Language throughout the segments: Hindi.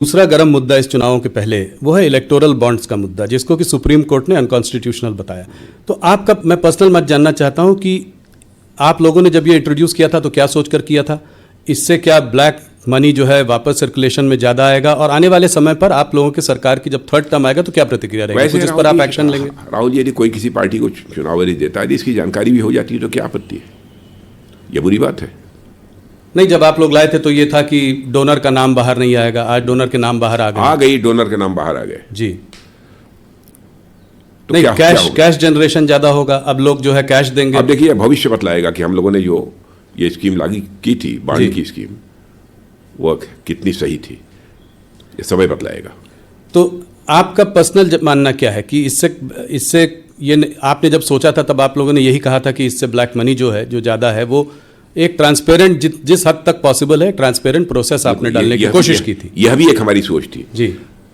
दूसरा गर्म मुद्दा इस चुनावों के पहले वो है इलेक्टोरल बॉन्ड्स का मुद्दा, जिसको कि सुप्रीम कोर्ट ने अनकॉन्स्टिट्यूशनल बताया। तो आपका मैं पर्सनल मत जानना चाहता हूं कि आप लोगों ने जब ये इंट्रोड्यूस किया था तो क्या सोचकर किया था, इससे क्या ब्लैक मनी जो है वापस सर्कुलेशन में ज़्यादा आएगा, और आने वाले समय पर आप लोगों की सरकार की जब थर्ड टर्म आएगा तो क्या प्रतिक्रिया रहेगी, कुछ इस पर आप एक्शन लेंगे? राहुल जी, यदि कोई किसी पार्टी को चुनाव यदि देता है तो इसकी जानकारी भी हो जाती है तो क्या आपत्ति है? यह बुरी बात है? नहीं, जब आप लोग लाए थे तो ये था कि डोनर का नाम बाहर नहीं आएगा, आज डोनर के नाम बाहर आ गए। डोनर के नाम बाहर आ गए जी। तो नहीं, कैश जनरेशन ज्यादा होगा, अब लोग जो है कैश देंगे। अब देखिए, भविष्य बतलाएगा कि हम लोगों ने जो ये स्कीम लागू की थी, बाढ़ की स्कीम, वो कितनी सही थी, ये समय बतलाएगा। तो आपका पर्सनल मानना क्या है कि इससे ये आपने जब सोचा था तब आप लोगों ने यही कहा था कि इससे ब्लैक मनी जो है, जो ज़्यादा है, वो एक ट्रांसपेरेंट जिस हद तक पॉसिबल है ट्रांसपेरेंट प्रोसेस आपने डालने की कोशिश की थी। यह भी एक हमारी सोच थी जी।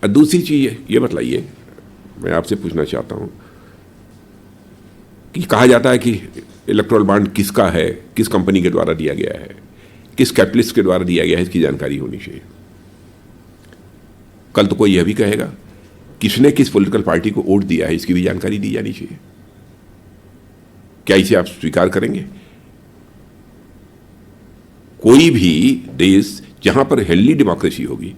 दूसरी चीज़ ये बताइए, मैं आपसे पूछना चाहता हूँ कि कहा जाता है कि इलेक्टोरल बॉन्ड किसका है, किस कंपनी के द्वारा दिया गया है, किस कैपिटलिस्ट के द्वारा दिया गया है, इसकी जानकारी होनी चाहिए। कल तो कोई यह भी कहेगा किसने किस पॉलिटिकल पार्टी को वोट दिया है, इसकी भी जानकारी दी जानी चाहिए। क्या इसे आप स्वीकार करेंगे? कोई भी देश जहां पर हेल्दी डेमोक्रेसी होगी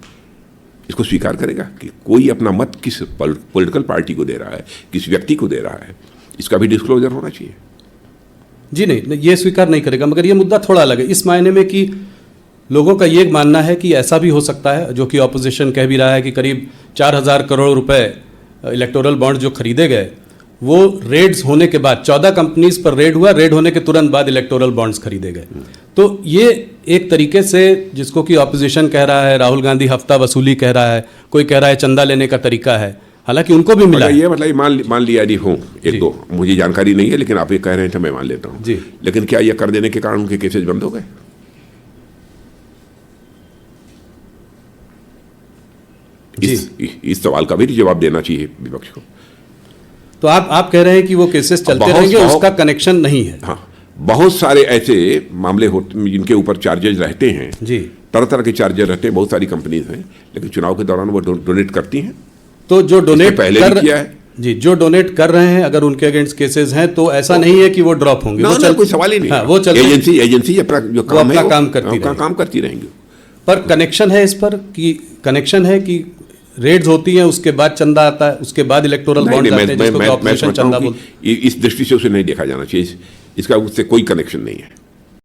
इसको स्वीकार करेगा कि कोई अपना मत किस पॉलिटिकल पार्टी को दे रहा है, किस व्यक्ति को दे रहा है, इसका भी डिस्क्लोजर होना चाहिए। जी नहीं, ये स्वीकार नहीं करेगा, मगर ये मुद्दा थोड़ा अलग है इस मायने में कि लोगों का ये मानना है कि ऐसा भी हो सकता है, जो कि ऑपोजिशन कह भी रहा है, कि करीब 4,000 करोड़ रुपए इलेक्टोरल बॉन्ड जो खरीदे गए वो रेड्स होने के बाद 14 कंपनीज पर रेड हुआ, रेड होने के तुरंत बाद इलेक्टोरल बॉन्ड्स खरीदे गए। तो ये एक तरीके से, जिसको कि ऑपोजिशन कह रहा है, राहुल गांधी हफ्ता वसूली कह रहा है, कोई कह रहा है चंदा लेने का तरीका है, हालांकि उनको भी मिला। ये मतलब मान लिया यदि हो एक दो, मुझे जानकारी नहीं है, लेकिन आप ये कह रहे हैं तो मैं मान लेता हूँ जी। लेकिन क्या यह कर देने के कारण उनके केसेज बंद हो गए? इस सवाल का भी जवाब देना चाहिए विपक्ष को। तो आप कह रहे हैं कि वो केसेस चलते रहेंगे, उसका कनेक्शन नहीं है? हाँ, बहुत सारे ऐसे मामले होते जिनके ऊपर चार्जेज रहते हैं जी, तरह तरह के चार्जेज रहते हैं, बहुत सारी कंपनीज हैं, लेकिन चुनाव के दौरान वो डोनेट करती हैं। तो जो डोनेट पहले भी किया है जी, जो डोनेट कर रहे हैं, अगर उनके अगेंस्ट केसेस हैं तो ऐसा नहीं है कि वो ड्रॉप होंगे। वो कोई सवाल ही नहीं। हाँ, वो एजेंसी अपना जो काम है काम करती रहेंगी। पर कनेक्शन है इस पर कि कनेक्शन है कि रेड्स होती हैं, उसके बाद चंदा आता है, उसके बाद इलेक्टोरल बॉन्ड आते हैं, जिसको ऑपोजिशन चंदा बोलते हैं। इस दृष्टि से उसे नहीं देखा जाना चाहिए, इसका उससे कोई कनेक्शन नहीं है।